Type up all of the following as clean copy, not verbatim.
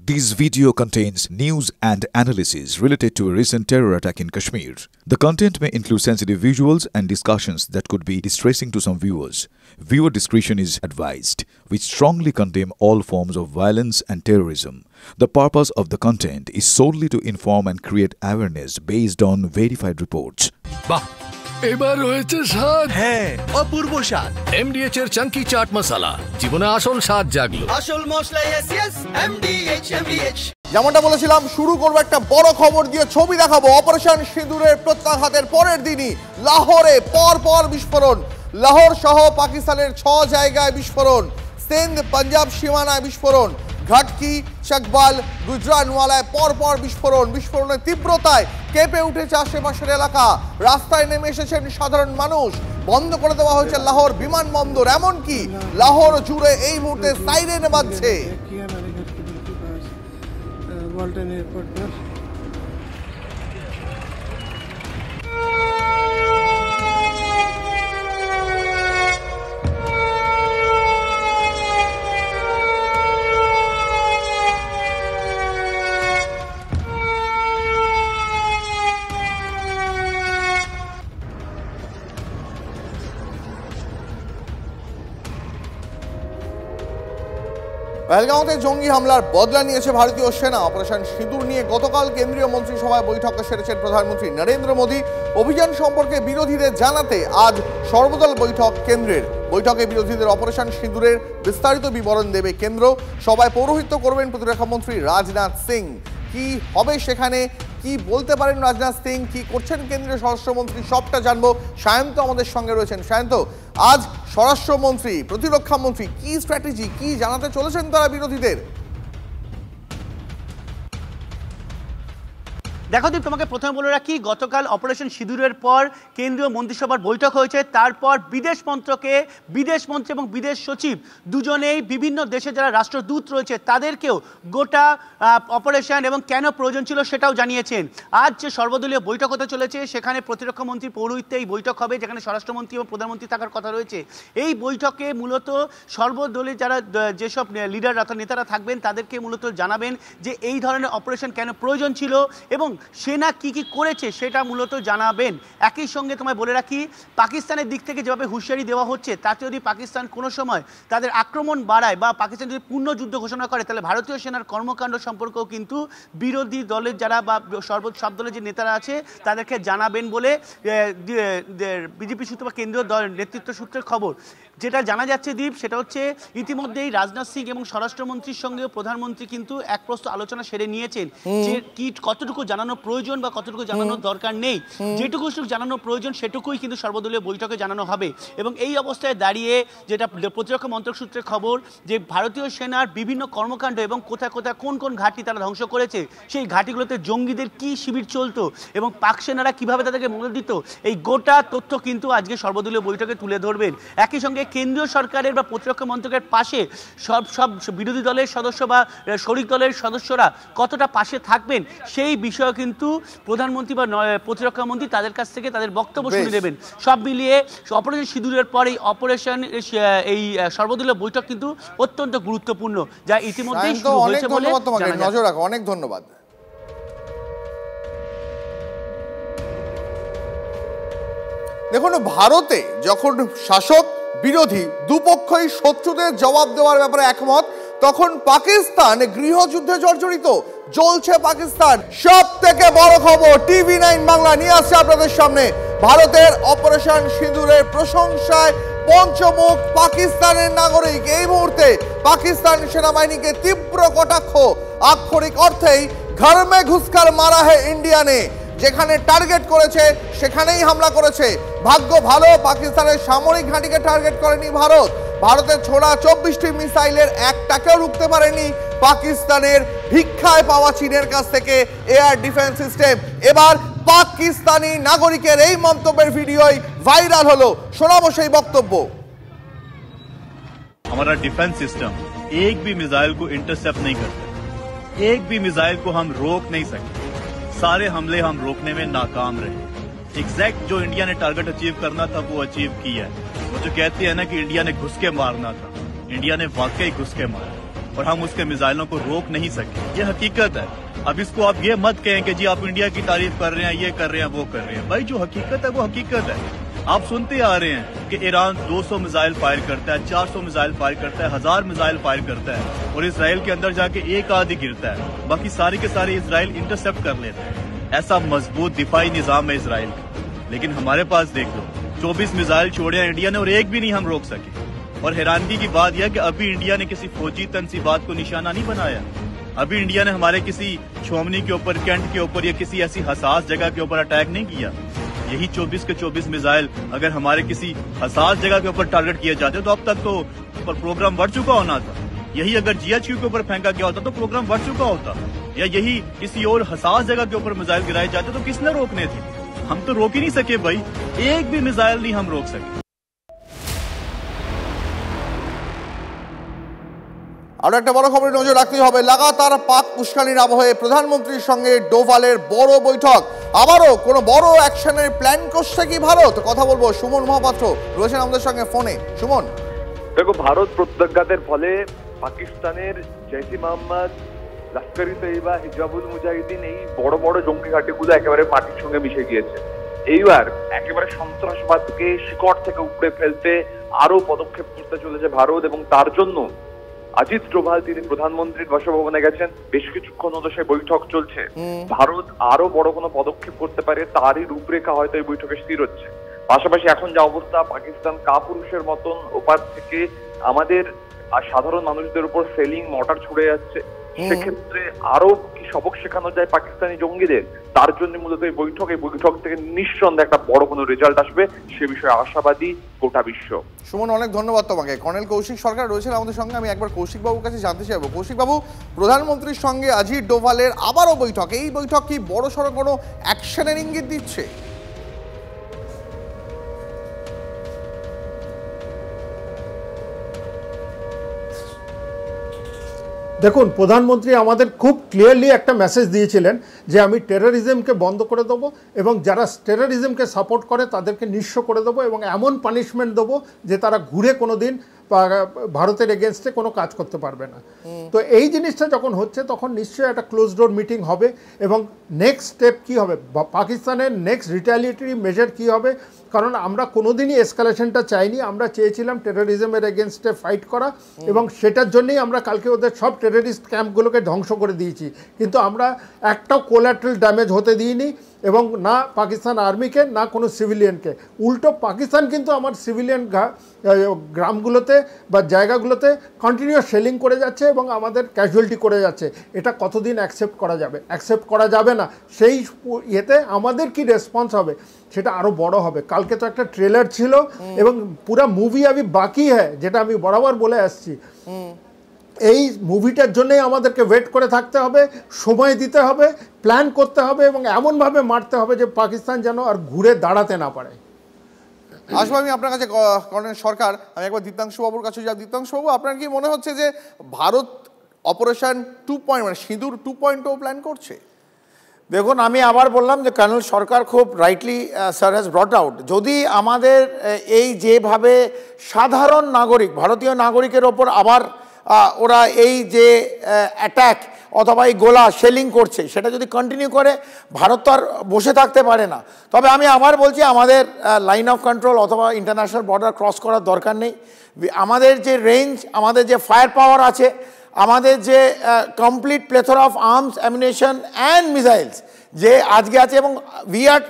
This video contains news and analysis related to a recent terror attack in Kashmir. The content may include sensitive visuals and discussions that could be distressing to some viewers. Viewer discretion is advised. We strongly condemn all forms of violence and terrorism. The purpose of the content is solely to inform and create awareness based on verified reports. বাহ এবার হয়েছে স্বাদ হ্যাঁ অপূর্ব স্বাদ এমডিএচ এর চাঙ্কি চাট মশলা জীবনে আসল স্বাদ জাগলো আসল মশলা এসএস এমডিএচ যেমনটা বলেছিলাম শুরু করব একটা বড় খবর দিয়ে ছবি দেখাবো অপারেশন সিঁদুরের প্রত্যাঘাতের পরের দিনই লাহোরে পর বিস্ফোরণ লাহোর সহ পাকিস্তানের 6 জায়গায় বিস্ফোরণ সিন্ধ পাঞ্জাব সীমানায় বিস্ফোরণ ঘাটকি চকবাল গুজরানওয়ালায় পর বিস্ফোরণের তীব্রতায় কেঁপে উঠেছে আশেপাশের এলাকা রাস্তায় নেমে এসেছেন সাধারণ মানুষ বন্ধ করে দেওয়া হয়েছে লাহোর বিমানবন্দর এমনকি লাহোর জুড়ে এই মুহূর্তে সাইরেন বাজছে পহেলগাঁওতে জঙ্গি হামলার বদলা নিয়েছে ভারতীয় সেনা অপারেশন সিঁদুর নিয়ে গতকাল কেন্দ্রীয় মন্ত্রিসভায় বৈঠকে সেরেছেন প্রধানমন্ত্রী নরেন্দ্র মোদী অভিযান সম্পর্কে বিরোধীদের জানাতে আজ সর্বদল বৈঠক কেন্দ্রের বৈঠকে বিরোধীদের অপারেশন সিঁদুরের বিস্তারিত বিবরণ দেবে কেন্দ্র সভায় পৌরোহিত্য করবেন প্রতিরক্ষা মন্ত্রী রাজনাথ সিং কি হবে সেখানে কি বলতে পারেন রাজনাথ সিং কি করছেন কেন্দ্রীয় স্বরাষ্ট্রমন্ত্রী সবটা জানবো সায়ন্ত আমাদের সঙ্গে রয়েছেন সায়ন্ত আজ স্বরাষ্ট্রমন্ত্রী প্রতিরক্ষা মন্ত্রী কি স্ট্র্যাটেজি কি জানাতে চলেছেন তারা বিরোধীদের দেখো দীপ তোমাকে প্রথমে বলে রাখি গতকাল অপারেশন সিঁদুরের পর কেন্দ্রীয় মন্ত্রিসভার বৈঠক হয়েছে তারপর বিদেশ মন্ত্রী এবং বিদেশ সচিব দুজনেই বিভিন্ন দেশে যারা রাষ্ট্রদূত রয়েছে তাদেরকেও গোটা অপারেশন এবং কেন প্রয়োজন ছিল সেটাও জানিয়েছেন আজ যে সর্বদলীয় বৈঠক হতে চলেছে সেখানে প্রতিরক্ষা মন্ত্রী পৌরোহিত্যে এই বৈঠক হবে যেখানে স্বরাষ্ট্রমন্ত্রী এবং প্রধানমন্ত্রী থাকার কথা রয়েছে এই বৈঠকে মূলত সর্বদলীয় যারা যেসব লিডার অর্থাৎ নেতারা থাকবেন তাদেরকে মূলত জানাবেন যে এই ধরনের অপারেশন কেন প্রয়োজন ছিল এবং সেনা কি করেছে সেটা মূলত জানাবেন একই সঙ্গে তোমায় বলে রাখি পাকিস্তানের দিক থেকে যেভাবে হুঁশিয়ারি দেওয়া হচ্ছে তাতে যদি পাকিস্তান কোনো সময় তাদের আক্রমণ বাড়ায় বা পাকিস্তান যদি পূর্ণ যুদ্ধ ঘোষণা করে তাহলে ভারতীয় সেনার কর্মকাণ্ড সম্পর্কেও কিন্তু বিরোধী দলের যারা বা সব দলের যে নেতারা আছে তাদেরকে জানাবেন বলে বিজেপি সূত্র বা কেন্দ্রীয় নেতৃত্ব সূত্রের খবর যেটা জানা যাচ্ছে দীপ সেটা হচ্ছে ইতিমধ্যেই রাজনাথ সিং এবং স্বরাষ্ট্রমন্ত্রীর সঙ্গে প্রধানমন্ত্রী কিন্তু এক প্রস্ত আলোচনা সেরে নিয়েছেন যে কি কতটুকু জানানো প্রয়োজন বা কতটুকু জানানোর দরকার নেই যেটুকু জানানো প্রয়োজন সেটুকুই কিন্তু সর্বদলীয় বৈঠকে জানানো হবে এবং এই অবস্থায় দাঁড়িয়ে যেটা প্রতিরক্ষা মন্ত্রক সূত্রে খবর যে ভারতীয় সেনার বিভিন্ন কর্মকাণ্ড এবং কোথায় কোন ঘাঁটি তারা ধ্বংস করেছে সেই ঘাঁটিগুলোতে জঙ্গিদের কি শিবির চলতো এবং পাক সেনারা কিভাবে তাদেরকে মদত দিত এই গোটা তথ্য কিন্তু আজকে সর্বদলীয় বৈঠকে তুলে ধরবেন একই সঙ্গে কেন্দ্রীয় সরকারের বা প্রতিরক্ষা মন্ত্রকের পাশে সব বিরোধী দলের সদস্য বা শরিক দলের সদস্যরা কতটা পাশে থাকবেন সেই বিষয়ে কিন্তু প্রধানমন্ত্রী বা প্রতিরক্ষা মন্ত্রী তাদের কাছ থেকে তাদের বক্তব্য শুনে নেবেন সব মিলিয়ে অপারেশন সিঁদুরের পর এই সর্বদলীয় বৈঠক কিন্তু অত্যন্ত গুরুত্বপূর্ণ যা ইতিমধ্যেই শুরু হয়েছে বলে নজর রাখো অনেক ধন্যবাদ দেখুন ভারতে যখন শাসক বিরোধী দুপক্ষই শত্রুদের জবাব দেওয়ার ব্যাপারে একমত তখন পাকিস্তান গৃহযুদ্ধে জর্জরিত জ্বলছে পাকিস্তান সব থেকে বড় খবর টিভি9 বাংলা নিয়ে আসছে আপনাদের সামনে ভারতের অপারেশন সিঁদুরের প্রশংসায় পঞ্চমুখ পাকিস্তানের নাগরিক এই মুহূর্তে পাকিস্তান সেনাবাহিনীকে তীব্র কটাক্ষ আক্ষরিক অর্থেই ঘর মে ঘুসকার মারা হে ইন্ডিয়া নে যেখানে টার্গেট করেছে সেখানেই হামলা করেছে ভাগ্য ভালো পাকিস্তানের সামরিক ঘাঁটিকে টার্গেট করেনি ভারতের ছোড়া 24টি মিসাইলের একটাকেও রুখতে পারেনি পাকিস্তানের ভিক্ষায় পাওয়া চীনের কাছ থেকে এয়ার ডিফেন্স সিস্টেম এবার পাকিস্তানি নাগরিকের এই মন্তব্যের ভিডিওই ভাইরাল হলো শোনাবো সেই বক্তব্য हमारा डिफेंस सिस्टम एक भी मिसाइल को इंटरसेप्ट नहीं करता एक भी मिसाइल को हम रोक नहीं सकते सारे हमले हम रोकने में नाकाम रहे एग्जैक्ट जो इंडिया ने टारगेट अचीव करना था वो अचीव किया है वो जो कहती है ना कि इंडिया ने घुस के मारना था इंडिया ने वाकई घुस के मारा और हम उसके मिसाइलों को रोक नहीं सके। ये हकीकत है। अब इसको आप ये मत कहें कि जी आप इंडिया की तारीफ कर रहे हैं, ये कर रहे हैं, वो कर रहे हैं। भाई जो हकीकत है वो हकीकत है। आप सुनते आ रहे हैं कि ईरान 200 मिसाइल फायर करता है, 400 मिसाइल फायर करता है, 1000 मिसाइल फायर करता है और इसराइल के अंदर जाके एक आदि गिरता है, बाकी सारे के सारे इसराइल इंटरसेप्ट कर लेते हैं। ऐसा मजबूत दिफाई निजाम है इसराइल का। लेकिन हमारे पास देख लो 24 मिसाइल छोड़े हैं इंडिया ने और एक भी नहीं हम रोक सके। और हैरानगी की बात यह कि अभी इंडिया ने किसी फौजी तनसीबात को निशाना नहीं बनाया। अभी इंडिया ने हमारे किसी छोमनी के ऊपर, कैंट के ऊपर या किसी ऐसी हसास जगह के ऊपर अटैक नहीं किया। यही 24 के 24 मिसाइल अगर हमारे किसी हसास जगह के ऊपर टारगेट किए जाते तो अब तक तो प्रोग्राम बढ़ चुका होना था। यही अगर GHQ के ऊपर फेंका गया होता तो प्रोग्राम बढ़ चुका होता। या यही किसी और हसास जगह के ऊपर मिसाइल गिराए जाते तो किसने रोकने थे? हम तो रोक ही नहीं सके भाई, एक भी मिसाइल नहीं हम रोक सके। আর একটা বড় খবরে নজর রাখতে হবে। লাগাতার পাক উস্কানির আবহে প্রধানমন্ত্রীর সঙ্গে ডোভালের বড় বৈঠক। আবারও কোনো বড় অ্যাকশনের প্ল্যান করছে কি ভারত? কথা বলবো সুমন মহাপাত্র রয়েছেন আমাদের সঙ্গে ফোনে। সুমন, দেখো, ভারত প্রত্যাঘাতের ফলে পাকিস্তানের জৈশ ই মোহাম্মদ, লস্কর ই তৈবা, হিজবুল মুজাহিদিন এই বড় বড় জঙ্গি ঘাঁটিগুলো একেবারে মাটির সঙ্গে মিশে গিয়েছে। এইবার একেবারে সন্ত্রাসবাদকে শিকড় থেকে উপড়ে ফেলতে আরো পদক্ষেপ করতে চলেছে ভারত এবং তার জন্য অজিত ডোভাল তিনি প্রধানমন্ত্রীর বাসভবনে গেছেন। বেশ কিছুক্ষণ হলো সেই বৈঠক চলছে। ভারত আরো বড় কোনো পদক্ষেপ করতে পারে তারই রূপরেখা হয়তো এই বৈঠকে স্থির হচ্ছে। পাশাপাশি এখন যা অবস্থা, পাকিস্তান কাপুরুষের মতন ওপার থেকে আমাদের সাধারণ মানুষদের উপর সেলিং মর্টার ছুড়ে যাচ্ছে। সেক্ষেত্রে আরো কি সবক শেখানো যায় পাকিস্তানি জঙ্গিদের, তার জন্য মূলত এই বৈঠক থেকে নিঃসন্দেহে একটা বড় কোনো রেজাল্ট আসবে সে বিষয়ে আশাবাদী গোটা বিশ্ব। সুমন, অনেক ধন্যবাদ তোমাকে। কর্নেল কৌশিক সরকার রয়েছেন আমাদের সঙ্গে। আমি একবার কৌশিক বাবুর কাছে জানতে চাইবো, কৌশিক বাবু, প্রধানমন্ত্রীর সঙ্গে অজিত ডোভালের আবারও বৈঠক, এই বৈঠক কি বড় সড়ো কোনো অ্যাকশনের ইঙ্গিত দিচ্ছে? দেখুন, প্রধানমন্ত্রী আমাদের খুব ক্লিয়ারলি একটা মেসেজ দিয়েছিলেন যে আমি টেররিজমকে বন্ধ করে দেবো এবং যারা টেররিজমকে সাপোর্ট করে তাদেরকে নিঃস্ব করে দেবো এবং এমন পানিশমেন্ট দেবো যে তারা ঘুরে কোনো দিন ভারতের এগেনস্টে কোনো কাজ করতে পারবে না। তো এই জিনিসটা যখন হচ্ছে তখন নিশ্চয়ই একটা ক্লোজ ডোর মিটিং হবে এবং নেক্সট স্টেপ কী হবে, পাকিস্তানের নেক্সট রিটালিয়েটরি মেজার কী হবে। কারণ আমরা কোনোদিনই এসকালেশনটা চাইনি, আমরা চেয়েছিলাম টেররিজমের এগেনস্টে ফাইট করা এবং সেটার জন্যই আমরা কালকে ওদের সব টেররিস্ট ক্যাম্পগুলোকে ধ্বংস করে দিয়েছি। কিন্তু আমরা একটাও কোলাটারাল ড্যামেজ হতে দিইনি এবং না পাকিস্তান আর্মিকে না কোনো সিভিলিয়ানকে। উল্টো পাকিস্তান কিন্তু আমার সিভিলিয়ান গ্রামগুলোতে বা জায়গাগুলোতে কন্টিনিউয়াস শেলিং করে যাচ্ছে এবং আমাদের ক্যাজুয়ালিটি করে যাচ্ছে। এটা কতদিন অ্যাকসেপ্ট করা যাবে? অ্যাকসেপ্ট করা যাবে না। সেই ইয়েতে আমাদের কি রেসপন্স হবে সেটা আরও বড় হবে। কালকে তো একটা ট্রেলার ছিল এবং পুরো মুভি আমি বাকি হ্যাঁ, যেটা আমি বরাবর বলে আসছি, এই মুভিটার জন্যই আমাদেরকে ওয়েট করে থাকতে হবে, সময় দিতে হবে, প্ল্যান করতে হবে এবং এমনভাবে মারতে হবে যে পাকিস্তান যেন আর ঘুরে দাঁড়াতে না পারে। আসবো আমি আপনার কাছে কর্নেল সরকার। আমি একবার দীপ্তাংশুবাবুর কাছে যাব। দীপ্তাংশুবাবু, আপনার কি মনে হচ্ছে যে ভারত অপারেশন 2 মানে সিঁদুর 2.0 প্ল্যান করছে? দেখুন, আমি আবার বললাম যে কর্নেল সরকার খুব rightly sir has brought out, যদি আমাদের এই যেভাবে সাধারণ নাগরিক, ভারতীয় নাগরিকের ওপর আবার ওরা এই যে অ্যাটাক অথবা এই গোলা শেলিং করছে সেটা যদি কন্টিনিউ করে, ভারত তো আর বসে থাকতে পারে না। তবে আমি আবার বলছি, আমাদের লাইন অফ কন্ট্রোল অথবা ইন্টারন্যাশনাল বর্ডার ক্রস করার দরকার নেই। আমাদের যে রেঞ্জ, আমাদের যে ফায়ার পাওয়ার আছে, আমাদের যে complete plethora of arms, ammunition and missiles যে আজকে আছে, এবং we are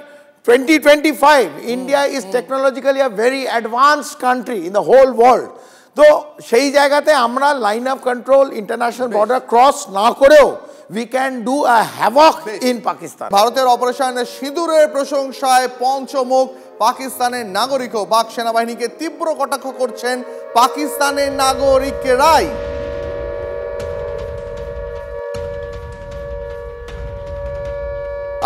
2025, India is technologically a very advanced country in the whole world. তো সেই জায়গাতে আমরা line of control, international border cross না করেও we can do a havoc in Pakistan. ভারতের অপারেশন সিঁদুরের প্রশংসায় পঞ্চমুখ পাকিস্তানের নাগরিকও। পাক সেনাবাহিনীকে তীব্র কটাক্ষ করছেন পাকিস্তানের নাগরিকেরাই।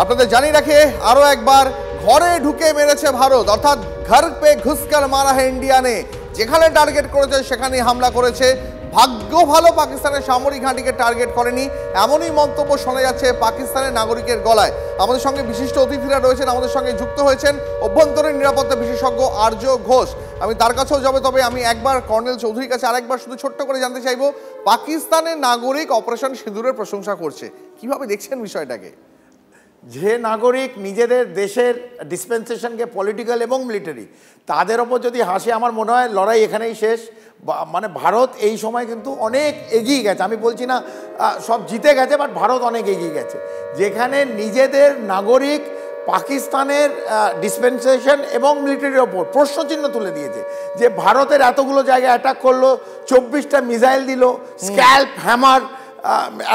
আপনাদের জানিয়ে রাখে আরো একবার, ঘরে ঢুকে মেরেছে ভারত, অর্থাৎ ঘর পে ঘুসকার মারা है इंडिया ने। যেখানে টার্গেট করেছে সেখানেই হামলা করেছে। ভাগ্য ভালো পাকিস্তানের সামরিক ঘাঁটিকে টার্গেট করেনি, এমনই মন্তব্য শোনা যাচ্ছে পাকিস্তানের নাগরিকের গলায়। আমাদের সঙ্গে বিশিষ্ট অতিথিরা রয়েছেন, আমাদের সঙ্গে যুক্ত হয়েছেন অভ্যন্তরীণ নিরাপত্তা বিশেষজ্ঞ আর্য ঘোষ। আমি তার কাছেও যাবে, তবে আমি একবার কর্নেল চৌধুরীর কাছে আরেকবার শুধু ছোট্ট করে জানতে চাইবো, পাকিস্তানের নাগরিক অপারেশন সিঁদুরের প্রশংসা করছে, কিভাবে দেখছেন বিষয়টাকে? যে নাগরিক নিজেদের দেশের ডিসপেন্সেশনকে পলিটিক্যাল এবং মিলিটারি তাদের ওপর যদি হাসে, আমার মনে হয় লড়াই এখানেই শেষ। মানে ভারত এই সময় কিন্তু অনেক এগিয়ে গেছে, আমি বলছি না সব জিতে গেছে, বাট ভারত অনেক এগিয়ে গেছে, যেখানে নিজেদের নাগরিক পাকিস্তানের ডিসপেন্সেশন এবং মিলিটারির ওপর প্রশ্নচিহ্ন তুলে দিয়েছে। যে ভারতের এতগুলো জায়গায় অ্যাটাক করলো, 24টা মিসাইল দিল, স্ক্যাল্প, হ্যামার,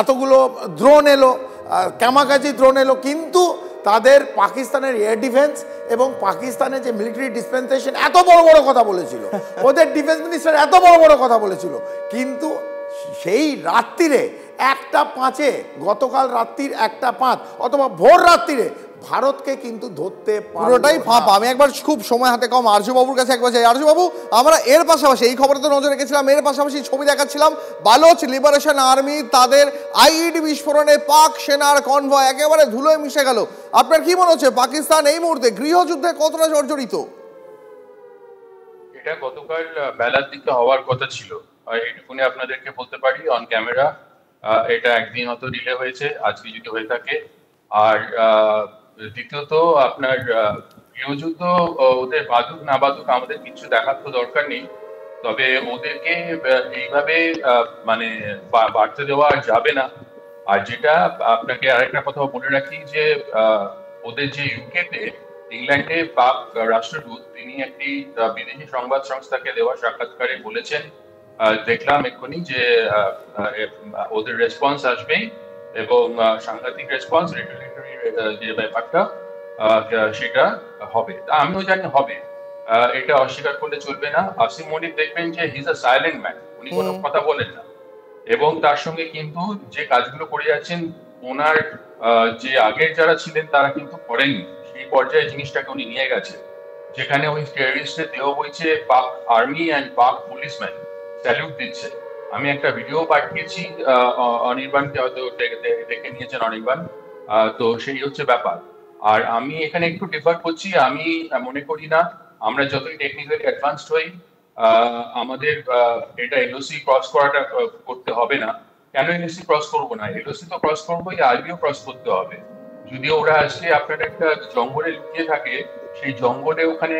এতগুলো ড্রোন এলো, কামাকাজি ড্রোন এলো, কিন্তু তাদের পাকিস্তানের এয়ার ডিফেন্স এবং পাকিস্তানের যে মিলিটারি ডিসপেন্সেশন এত বড় বড় কথা বলেছিল, ওদের ডিফেন্স মিনিস্টার এত বড় বড় কথা বলেছিল, কিন্তু সেই রাত্রিরে 1:05 গতকাল রাত্রির 1:05 অথবা ভোর রাত্রিরে ভারতকে কিন্তু ধরতে পুরোটাই ফাঁপা। আমি একবার খুব সময় হাতে কম আর্যবাবুর কাছে একবার যাই। আর্যবাবু, আমরা এর পাশাপাশি এই খবরে তো নজর রেখেছিলাম, এর পাশাপাশি ছবি দেখাচ্ছিলাম বালোচ লিবারেশন আর্মি তাদের আইইডি বিস্ফোরণে পাক সেনার কনভয় একেবারে ধুলোয় মিশে গেল। আপনার কি মনে হচ্ছে পাকিস্তান এই মুহূর্তে গৃহযুদ্ধে কতটা জর্জরিত? এটা গতকাল বেলার দিকে হওয়ার কথা ছিল, এইটুকুনি আপনাদেরকে বলতে পারি অন ক্যামেরা। এটা একদিন হয়তো ডিলে হয়েছে, আজকে যদি হয়ে থাকে। আর দ্বিতীয়ত আপনার গৃহযুদ্ধ ওদের বাদুক না বাদুক আমাদের কিছু দেখার তো দরকার নেই, তবে ওদেরকে এইভাবে মানে বাড়তে দেওয়া যাবে না। আর যেটা আপনাকে আরেকটা কথা মনে রাখি যে ওদের যে ইউকেতে ইংল্যান্ডে পাক রাষ্ট্রদূত তিনি একটি বিদেশি সংবাদ সংস্থাকে দেওয়া সাক্ষাৎকারে বলেছেন, দেখলাম এক্ষুনি যে ওদের রেসপন্স আসবেই এবং সাংঘাতিক রেসপন্স, রেগুলেটরি যে ব্যাপারটা সেটা হবে, আমিও জানি হবে, এটা অস্বীকার করলে চলবে না। আসিম মনির দেখবেন যে he is a silent man, উনি কোনো কথা বলেন না, এবং তার সঙ্গে কিন্তু যে কাজগুলো করে যাচ্ছেন ওনার যে আগের যারা ছিলেন তারা কিন্তু করেননি, সেই পর্যায়ে জিনিসটাকে উনি নিয়ে গেছে, যেখানে ওই টেররিস্টের দেহ বইছে পাক আর্মি অ্যান্ড পাক পুলিশম্যান স্যালুট দিচ্ছে। আমি একটা ভিডিও পাঠিয়েছি অনির্বাণকে, হয়তো দেখে নিয়েছেন অনির্বাণ, তো সেই হচ্ছে ব্যাপার। আর আমি এখানে একটু ডিফার করছি, আমি মনে করি না আমরা যতই টেকনিক্যালি অ্যাডভান্সড হই আমাদের এটা এলওসি ক্রস করাটা করতে হবে না। কেন এলওসি ক্রস করবো না? এলওসি তো ক্রস করবোই, আরবিও ক্রস করতে হবে। যদি ওরা আজকে আপনার একটা জঙ্গলে লুকিয়ে থাকে, সেই জঙ্গলে ওখানে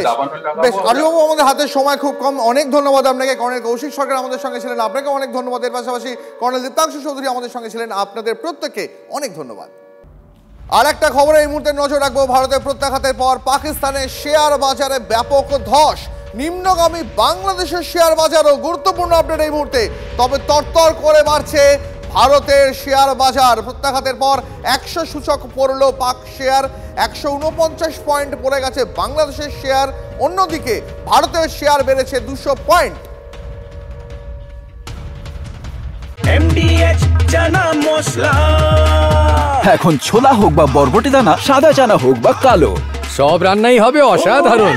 দাবানল লাগাবো। আমাদের হাতে সময় খুব কম, অনেক ধন্যবাদ আপনাকে। কর্নেল কৌশিক সরকার আমাদের সঙ্গে ছিলেন, আপনাকে অনেক ধন্যবাদ। এর পাশাপাশি কর্নেল দীপ্তাংশু চৌধুরী আমাদের সঙ্গে ছিলেন, আপনাদের প্রত্যেককে অনেক ধন্যবাদ। আর একটা খবরে এই মুহূর্তে নজর রাখবো, ভারতের প্রত্যাঘাতের পর পাকিস্তানের শেয়ার বাজারে ব্যাপক ধস, নিম্নগামী বাংলাদেশের শেয়ার বাজারও গুরুত্বপূর্ণ আপডেট এই মুহূর্তে। তবে তরতর করে বাড়ছে ভারতের শেয়ার বাজার, প্রত্যাঘাতের পর 100 সূচক পড়ল পাক শেয়ার, 149 পয়েন্ট পড়ে গেছে বাংলাদেশের শেয়ার, অন্যদিকে ভারতের শেয়ার বেড়েছে 200 পয়েন্ট। MDH চানা মশলা, এখন ছোলা হোক বা বরবটি দানা, সাদা চানা হোক বা কালো, সব রান্নাই হবে অসাধারণ।